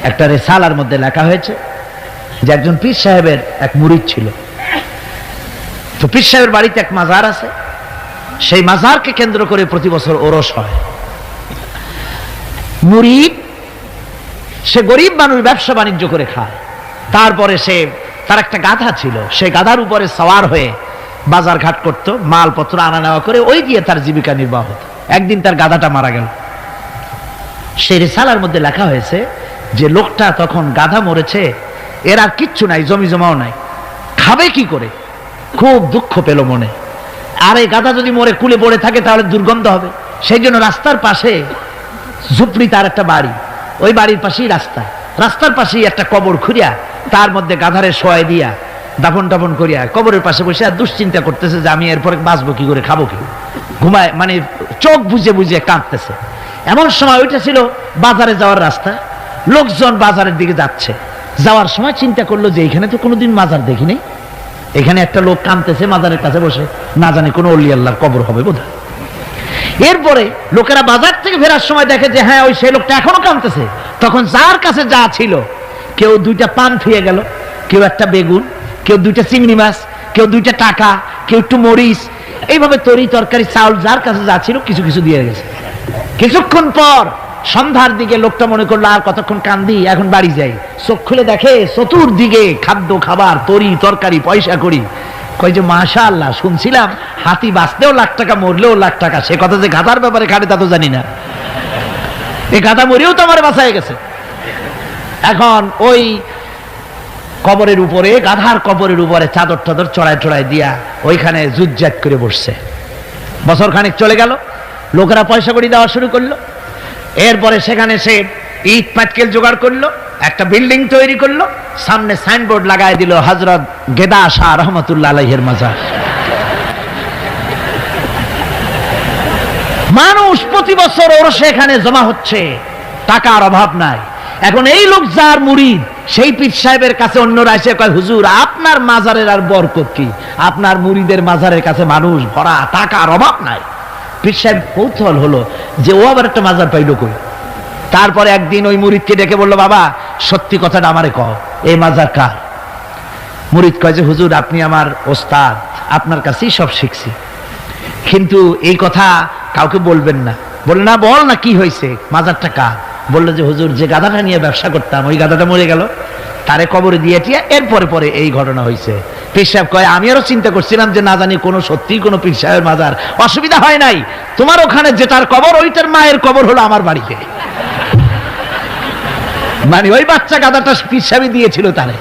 একটা রিসালার মধ্যে লেখা হয়েছে যে একজন পীর সাহেবের এক মুরিদ ছিল। তো পীর সাহেবের বাড়িতে এক মাজার আছে, সেই মাজারকে কেন্দ্র করে প্রতি বছর ওরস হয়। মুরিদ সে গরিব মানুষ, ব্যবসা বাণিজ্য করে খায়। তারপরে তার একটা গাধা ছিল, সেই গাধার উপরে সওয়ার হয়ে বাজার ঘাট করত, মালপত্র আনা নেওয়া করে ওই দিয়ে তার জীবিকা নির্বাহ হতো। একদিন তার গাধাটা মারা গেল। সেই রিসালার মধ্যে লেখা হয়েছে যে লোকটা তখন গাধা মরেছে, এর আর কিচ্ছু নাই, জমি জমাও নাই, খাবে কি করে, খুব দুঃখ পেল মনে। আর এই গাধা যদি মরে কুলে পড়ে থাকে তাহলে দুর্গন্ধ হবে। সেই জন্য রাস্তার পাশে ঝুপড়ি, তার একটা বাড়ি, ওই বাড়ির পাশেই রাস্তার পাশেই একটা কবর খুঁড়িয়া তার মধ্যে গাধারে শোয়াই দিয়া দাফন টাফন করিয়া কবরের পাশে বসে আর দুশ্চিন্তা করতেছে যে আমি এরপরে বাঁচবো কি করে, খাবো কি, ঘুমায়, মানে চোখ বুঝে বুঝে কাঁদতেছে। এমন সময় ওইটা ছিল বাজারে যাওয়ার রাস্তা, লোকজন বাজারের দিকে যাচ্ছে। যাওয়ার সময় চিন্তা করলো যে এখানে তো কোনোদিন মাজার দেখিনি, এখানে একটা লোক কাঁদতেছে মাজারের কাছে বসে, না জানি কোনো অলি আল্লাহর কবর হবে বোধহয়। এরপরে লোকেরা বাজার থেকে ফেরার সময় দেখে যে হ্যাঁ ওই সেই লোকটা এখনো কাঁদতেছে। তখন যার কাছে যা ছিল, কেউ 2টা পান থুয়ে গেল, কেউ একটা বেগুন, কেউ 2টা চিংড়ি মাছ, কেউ 2টা টাকা, কেউ একটু মরিচ, এইভাবে তরি তরকারি চাউল যার কাছে যা ছিল কিছু কিছু দিয়ে গেছে। কিছুক্ষণ পর সন্ধ্যার দিকে লোকটা মনে করলো আর কতক্ষণ কান্দি, এখন বাড়ি যাই। চোখ খুলে দেখে চতুর্দিকে খাদ্য খাবার, তরি তরকারি, পয়সা করি। কই যে মাশাআল্লাহ, শুনছিলাম হাতি বাঁচতেও লাখ টাকা, মরলেও লাখ টাকা, সে কথা যে গাধার ব্যাপারে খাটে তা তো জানি না। এই গাধা মরেও তো আমার বাঁচায় গেছে। এখন ওই কবরের উপরে, গাধার কবরের উপরে চাদর টাদর চড়ায় চড়ায় দিয়া ওইখানে জুজ্জাত করে বসছে। বছর খানিক চলে গেল, লোকেরা পয়সা কড়ি দেওয়া শুরু করলো। এরপরে সেখানে সে ইট পাটকেল জোগাড় করলো, একটা বিল্ডিং তৈরি করলো, সামনে সাইনবোর্ড লাগাই দিল হযরত গেদা শাহ রহমাতুল্লাহ আলাইহির মাজার। মানুষ প্রতি বছর ওর সেখানে জমা হচ্ছে, টাকার অভাব নাই। এখন এই লোক যার মুরিদ, সেই পীর সাহেবের কাছে অন্যরা এসে কয় হুজুর আপনার মাজারের আর বরকত কি, আপনার মুরিদের মাজারের কাছে মানুষ ভরা, টাকার অভাব নাই। পীর সাহেব কৌতূহল হলো যে ও আবার একটা মাজার পাইলো কই। তারপরে একদিন ওই মুরিদকে ডেকে বললো, বাবা সত্যি কথাটা আমারে কও, এই মাজার কার? মুরিদ কয় যে হুজুর আপনি আমার ওস্তাদ, আপনার কাছেই সব শিখছি, কিন্তু এই কথা কাউকে বলবেন না। বলল না, বল না কি হয়েছে, মাজারটা কার? বললো যে হুজুর যে গাধাটা নিয়ে ব্যবসা করতাম, ওই গাধাটা মরে গেল, তারে কবরে দিয়ে টিয়া এরপরে পরে এই ঘটনা হয়েছে। পীর সাহেব কয় আমি আরো চিন্তা করছিলাম যে না জানি কোনো সত্যি কোনো পীর সাহেবের মাজার, অসুবিধা হয় নাই, তোমার ওখানে যেটার কবর ওইটার মায়ের কবর হলো আমার বাড়িতে। মানে ওই বাচ্চা গাধাটা পীর সাহেবই দিয়েছিল তারে।